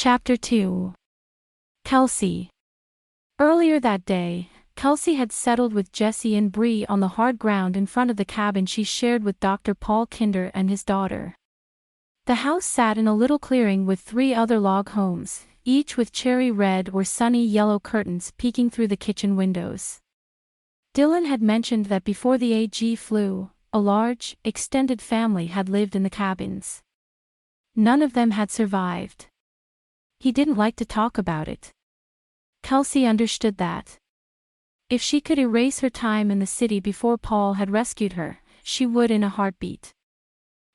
Chapter 2. Kelsey. Earlier that day, Kelsey had settled with Jesse and Bree on the hard ground in front of the cabin she shared with Dr. Paul Kinder and his daughter. The house sat in a little clearing with 3 other log homes, each with cherry red or sunny yellow curtains peeking through the kitchen windows. Dylan had mentioned that before the AG flu, a large, extended family had lived in the cabins. None of them had survived. He didn't like to talk about it. Kelsey understood that. If she could erase her time in the city before Paul had rescued her, she would in a heartbeat.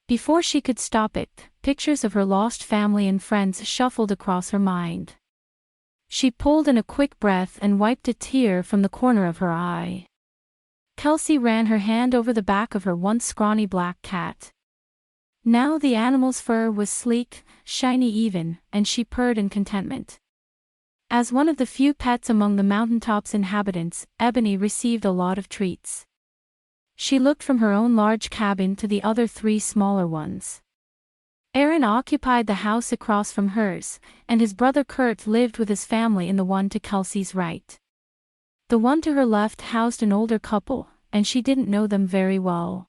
Before she could stop it, pictures of her lost family and friends shuffled across her mind. She pulled in a quick breath and wiped a tear from the corner of her eye. Kelsey ran her hand over the back of her once scrawny black cat. Now the animal's fur was sleek, shiny even, and she purred in contentment. As one of the few pets among the mountaintop's inhabitants, Ebony received a lot of treats. She looked from her own large cabin to the other 3 smaller ones. Aaron occupied the house across from hers, and his brother Kurt lived with his family in the one to Kelsey's right. The one to her left housed an older couple, and she didn't know them very well.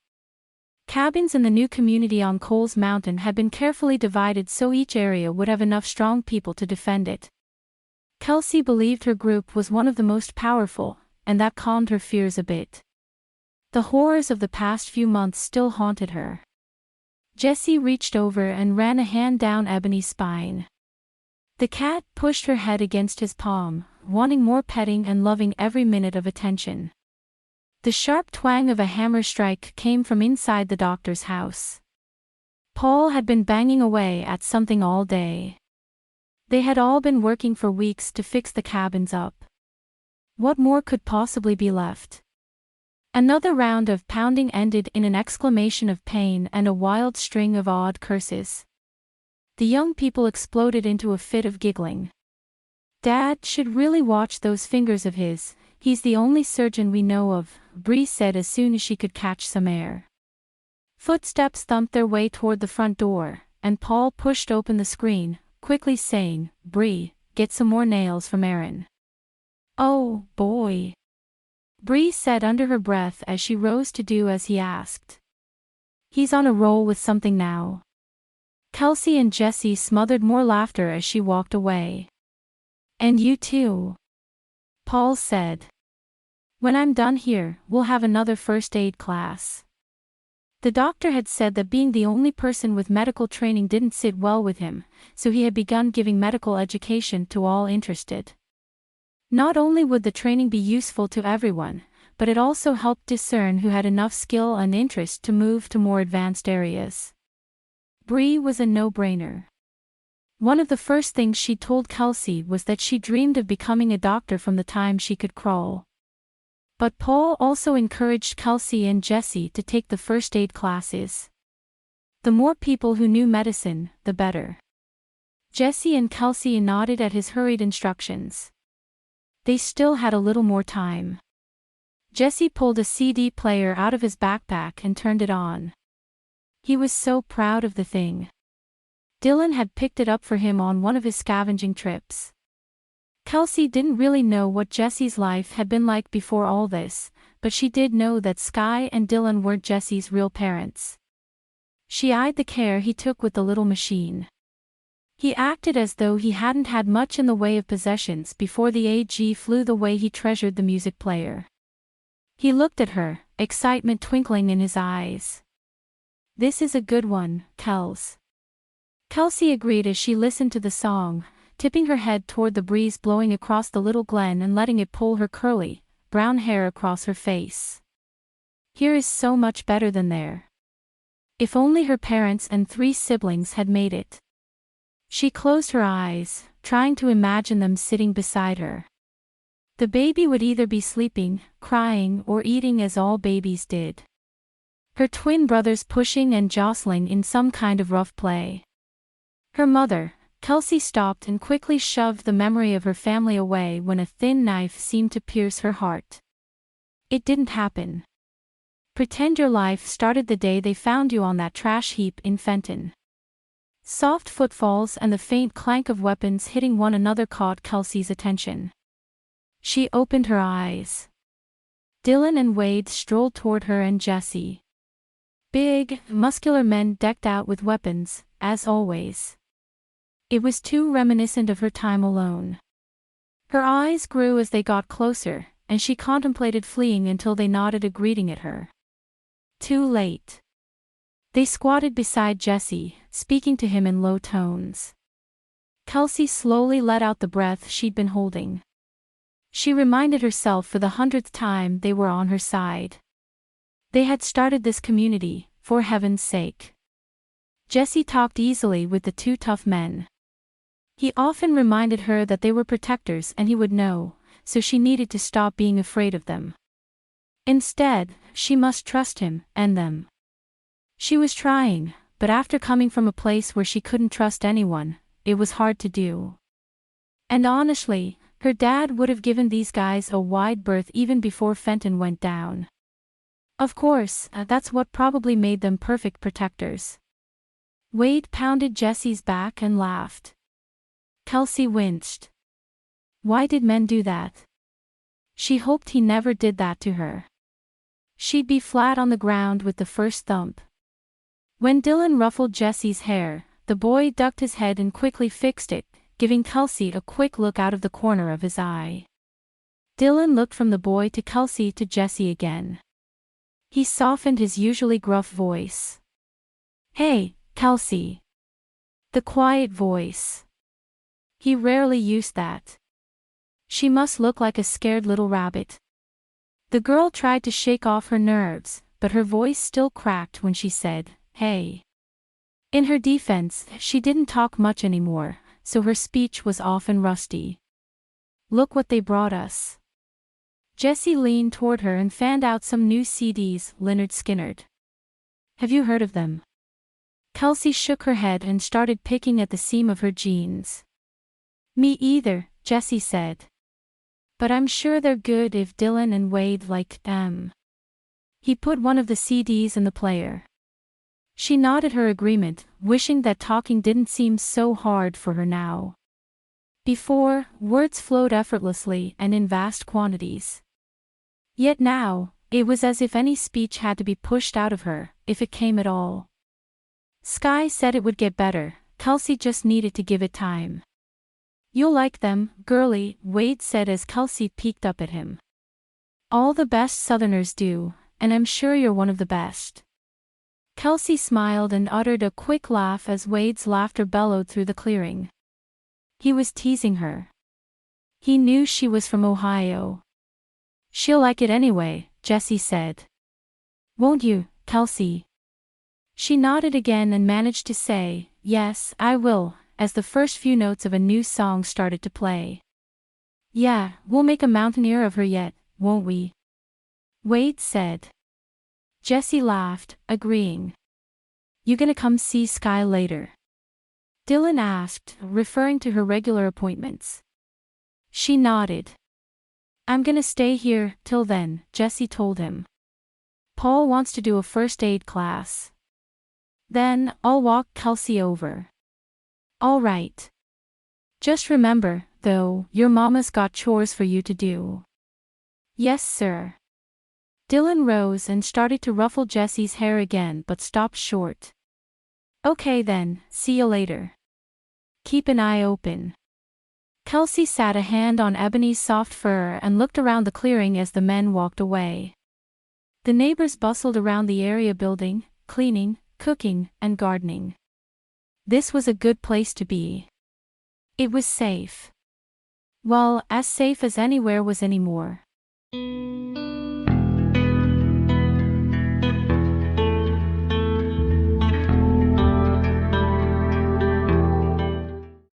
Cabins in the new community on Coles Mountain had been carefully divided so each area would have enough strong people to defend it. Kelsey believed her group was one of the most powerful, and that calmed her fears a bit. The horrors of the past few months still haunted her. Jesse reached over and ran a hand down Ebony's spine. The cat pushed her head against his palm, wanting more petting and loving every minute of attention. The sharp twang of a hammer strike came from inside the doctor's house. Paul had been banging away at something all day. They had all been working for weeks to fix the cabins up. What more could possibly be left? Another round of pounding ended in an exclamation of pain and a wild string of odd curses. The young people exploded into a fit of giggling. "Dad should really watch those fingers of his, he's the only surgeon we know of," Bree said as soon as she could catch some air. Footsteps thumped their way toward the front door, and Paul pushed open the screen, quickly saying, "Bree, get some more nails from Aaron." "Oh, boy," Bree said under her breath as she rose to do as he asked. "He's on a roll with something now." Kelsey and Jesse smothered more laughter as she walked away. "And you too," Paul said. "When I'm done here, we'll have another first aid class." The doctor had said that being the only person with medical training didn't sit well with him, so he had begun giving medical education to all interested. Not only would the training be useful to everyone, but it also helped discern who had enough skill and interest to move to more advanced areas. Bree was a no-brainer. One of the first things she told Kelsey was that she dreamed of becoming a doctor from the time she could crawl. But Paul also encouraged Kelsey and Jesse to take the first aid classes. The more people who knew medicine, the better. Jesse and Kelsey nodded at his hurried instructions. They still had a little more time. Jesse pulled a CD player out of his backpack and turned it on. He was so proud of the thing. Dylan had picked it up for him on one of his scavenging trips. Kelsey didn't really know what Jesse's life had been like before all this, but she did know that Sky and Dylan weren't Jesse's real parents. She eyed the care he took with the little machine. He acted as though he hadn't had much in the way of possessions before the AG flew the way he treasured the music player. He looked at her, excitement twinkling in his eyes. "This is a good one, Kels." Kelsey agreed as she listened to the song, tipping her head toward the breeze blowing across the little glen and letting it pull her curly, brown hair across her face. Here is so much better than there. If only her parents and 3 siblings had made it. She closed her eyes, trying to imagine them sitting beside her. The baby would either be sleeping, crying, or eating as all babies did. Her twin brothers pushing and jostling in some kind of rough play. Her mother, Kelsey stopped and quickly shoved the memory of her family away when a thin knife seemed to pierce her heart. It didn't happen. Pretend your life started the day they found you on that trash heap in Fenton. Soft footfalls and the faint clank of weapons hitting one another caught Kelsey's attention. She opened her eyes. Dylan and Wade strolled toward her and Jesse. Big, muscular men decked out with weapons, as always. It was too reminiscent of her time alone. Her eyes grew as they got closer, and she contemplated fleeing until they nodded a greeting at her. Too late. They squatted beside Jesse, speaking to him in low tones. Kelsey slowly let out the breath she'd been holding. She reminded herself for the 100th time they were on her side. They had started this community, for heaven's sake. Jesse talked easily with the two tough men. He often reminded her that they were protectors and he would know, so she needed to stop being afraid of them. Instead, she must trust him, and them. She was trying, but after coming from a place where she couldn't trust anyone, it was hard to do. And honestly, her dad would have given these guys a wide berth even before Fenton went down. Of course, that's what probably made them perfect protectors. Wade pounded Jesse's back and laughed. Kelsey winced. Why did men do that? She hoped he never did that to her. She'd be flat on the ground with the first thump. When Dylan ruffled Jesse's hair, the boy ducked his head and quickly fixed it, giving Kelsey a quick look out of the corner of his eye. Dylan looked from the boy to Kelsey to Jesse again. He softened his usually gruff voice. Hey, Kelsey. The quiet voice. He rarely used that. She must look like a scared little rabbit. The girl tried to shake off her nerves, but her voice still cracked when she said, hey. In her defense, she didn't talk much anymore, so her speech was often rusty. Look what they brought us. Jesse leaned toward her and fanned out some new CDs, Lynyrd Skynyrd. Have you heard of them? Kelsey shook her head and started picking at the seam of her jeans. Me either, Jesse said. But I'm sure they're good if Dylan and Wade like them. He put one of the CDs in the player. She nodded her agreement, wishing that talking didn't seem so hard for her now. Before, words flowed effortlessly and in vast quantities. Yet now, it was as if any speech had to be pushed out of her, if it came at all. Sky said it would get better, Kelsey just needed to give it time. You'll like them, girly, Wade said as Kelsey peeked up at him. All the best Southerners do, and I'm sure you're one of the best. Kelsey smiled and uttered a quick laugh as Wade's laughter bellowed through the clearing. He was teasing her. He knew she was from Ohio. She'll like it anyway, Jesse said. Won't you, Kelsey? She nodded again and managed to say, yes, I will, as the first few notes of a new song started to play. Yeah, we'll make a mountaineer of her yet, won't we? Wade said. Jesse laughed, agreeing. You gonna come see Sky later? Dylan asked, referring to her regular appointments. She nodded. I'm gonna stay here till then, Jesse told him. Paul wants to do a first aid class. Then, I'll walk Kelsey over. All right. Just remember, though, your mama's got chores for you to do. Yes, sir. Dylan rose and started to ruffle Jesse's hair again but stopped short. Okay then, see you later. Keep an eye open. Kelsey sat a hand on Ebony's soft fur and looked around the clearing as the men walked away. The neighbors bustled around the area building, cleaning, cooking, and gardening. This was a good place to be. It was safe. Well, as safe as anywhere was anymore.